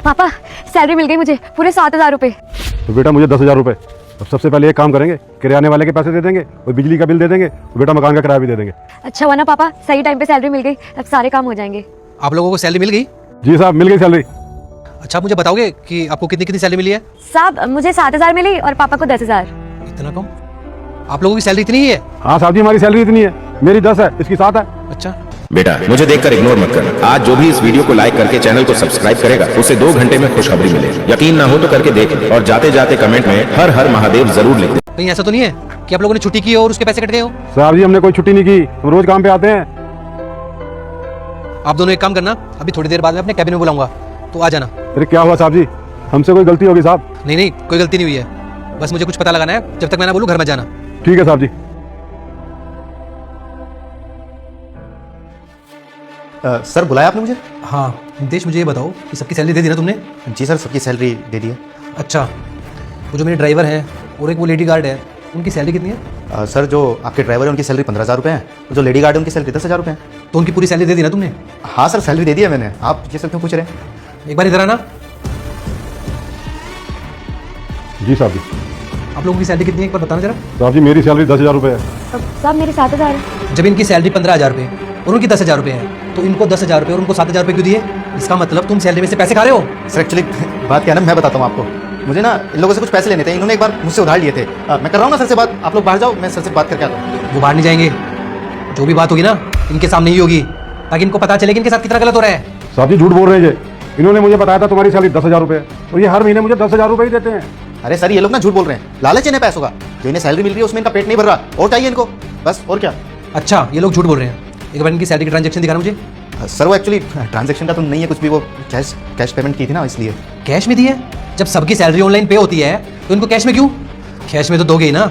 पापा सैलरी मिल गई मुझे, पूरे 7,000 रुपए। तो बेटा मुझे 10,000 रुपये। अब सबसे पहले एक काम करेंगे, किराने वाले के पैसे दे देंगे और बिजली का बिल दे देंगे और बेटा मकान का किराया भी दे देंगे। अच्छा हुआ ना पापा, सही टाइम पे सैलरी मिल गई, अब सारे काम हो जाएंगे। आप लोगों को सैलरी मिल गई? जी साहब, मिल गई सैलरी। अच्छा, आप मुझे बताओगे कि आपको कितनी कितनी सैलरी मिली है? साहब मुझे 7,000 मिली और पापा को 10,000। इतना कम? आप लोगों की सैलरी इतनी ही है? हाँ साहब जी, हमारी सैलरी इतनी है, मेरी 10 है, इसकी 7 है। अच्छा, बेटा मुझे देखकर इग्नोर मत करना। आज जो भी इस वीडियो को लाइक करके चैनल को सब्सक्राइब करेगा उसे 2 घंटे में खुशखबरी मिलेगी। यकीन ना हो तो करके देख ले और जाते जाते कमेंट में हर हर महादेव जरूर लिख दे। कहीं ऐसा तो नहीं है कि आप लोगों ने छुट्टी की हो और उसके पैसे कट गए हो? साहब जी हमने कोई छुट्टी नहीं की, हम रोज काम पे आते हैं। आप दोनों एक काम करना, अभी थोड़ी देर बाद मैं अपने कैबिन में बुलाऊंगा, तो आ जाना। अरे क्या हुआ साहब जी, हमसे कोई गलती होगी साहब? नहीं नहीं, कोई गलती नहीं हुई है, बस मुझे कुछ पता लगाना है। जब तक मैं ना बोलूं घर मत जाना। ठीक है साहब जी। सर बुलाया आपने मुझे? हाँ नितेश, मुझे ये बताओ कि सबकी सैलरी दे दी ना तुमने? जी सर, सबकी सैलरी दे दी है। अच्छा, वो जो मेरे ड्राइवर हैं और एक वो लेडी गार्ड है, उनकी सैलरी कितनी है? सर जो आपके ड्राइवर है उनकी सैलरी 15,000 रुपये है, जो लेडी गार्ड है उनकी सैलरी 10,000 रुपये है। तो उनकी पूरी सैलरी दे दी ना तुमने? हाँ सर, सैलरी दे दी है मैंने। आप ये सब क्यों पूछ रहे हैं? एक बार इधर आना। जी साहब जी। आप लोगों की सैलरी कितनी है एक बार बताना जरा। साहब जी मेरी सैलरी 10,000 रुपये है। साहब मेरी 7,000 है। जब इनकी सैलरी 15,000 रुपये और उनकी 10,000 रुपये है, तो इनको 10,000 रुपये और उनको 7,000 रुपये क्यों दिए? इसका मतलब तुम सैलरी में से पैसे खा रहे हो। सर एक्चुअली बात क्या है ना, मैं बताता हूँ आपको। मुझे ना इन लोगों से कुछ पैसे लेने थे, इन्होंने एक बार मुझसे उधार लिए थे। मैं कर रहा हूँ ना सर से बात, आप लोग बाहर जाओ, मैं सर से बात करके आता हूँ। वो बाहर नहीं जाएंगे, जो भी बात होगी ना इनके सामने ही होगी, ताकि इनको पता चले कि इनके साथ कितना गलत हो रहा है। साहब जी झूठ बोल रहे हैं ये, इन्होंने मुझे बताया था तुम्हारी सैलरी 10,000 रुपये है और ये हर महीने मुझे 10,000 रुपये ही देते हैं। अरे सर ये लोग ना झूठ बोल रहे हैं, लालच इन्हें पैसों का। जो इन्हें सैलरी मिल रही है उसमें इनका पेट नहीं भर रहा, और चाहिए इनको, बस और क्या। अच्छा, ये लोग झूठ बोल रहे हैं। एक बार इनकी सैलरी की ट्रांजेक्शन दिखाना मुझे। सर वो एक्चुअली ट्रांजेक्शन का तो नहीं है कुछ भी, वो कैश पेमेंट की थी ना इसलिए। कैश में दी है? जब सबकी सैलरी ऑनलाइन पे होती है तो इनको कैश में क्यों? कैश में तो दोगे ही ना,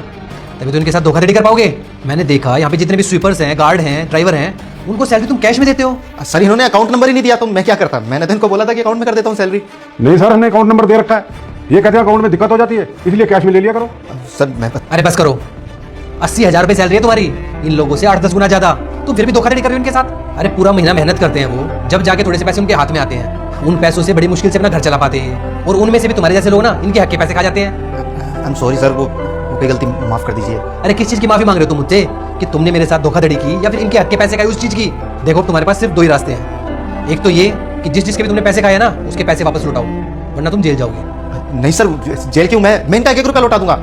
तभी तो इनके साथ धोखाधड़ी कर पाओगे। मैंने देखा यहाँ पे जितने भी स्वीपर्स हैं, गार्ड हैं, ड्राइवर हैं, उनको सैलरी तुम कैश में देते हो। सर इन्होंने अकाउंट नंबर ही नहीं दिया, तो मैं क्या करता? मैंने तो इनको बोला था कि अकाउंट में कर देता हूँ सैलरी। नहीं सर, हमने अकाउंट नंबर दे रखा है, ये कहते हैं अकाउंट में दिक्कत हो जाती है इसलिए कैश में ले लिया करो। सर मैं अरे बस करो, 80,000 रुपये सैलरी है तुम्हारी, इन लोगों से 8-10 गुना ज्यादा, तुम फिर भी धोखाधड़ी कर रहे हो इनके साथ। अरे पूरा महीना मेहनत करते हैं वो, जब जाके थोड़े से पैसे उनके हाथ में आते हैं, उन पैसों से बड़ी मुश्किल से अपना घर चला पाते हैं, और उनमें से भी तुम्हारे जैसे लोग ना इनके हक के पैसे खा जाते हैं। आई एम सॉरी सर, वो कोई गलती माफ कर दीजिए। अरे किस चीज की माफी मांग रहे हो तुम मुझसे, कि तुमने मेरे साथ धोखाधड़ी की या फिर इनके हक के पैसे खाए उस चीज की? देखो तुम्हारे पास सिर्फ 2 ही रास्ते हैं। एक तो ये कि जिसके भी तुमने पैसे खाए ना उसके पैसे वापस लौटाओ, वरना तुम जेल जाओगे। नहीं सर, जेल क्यों? मैं इनका 1-1 रुपया लौटा दूंगा।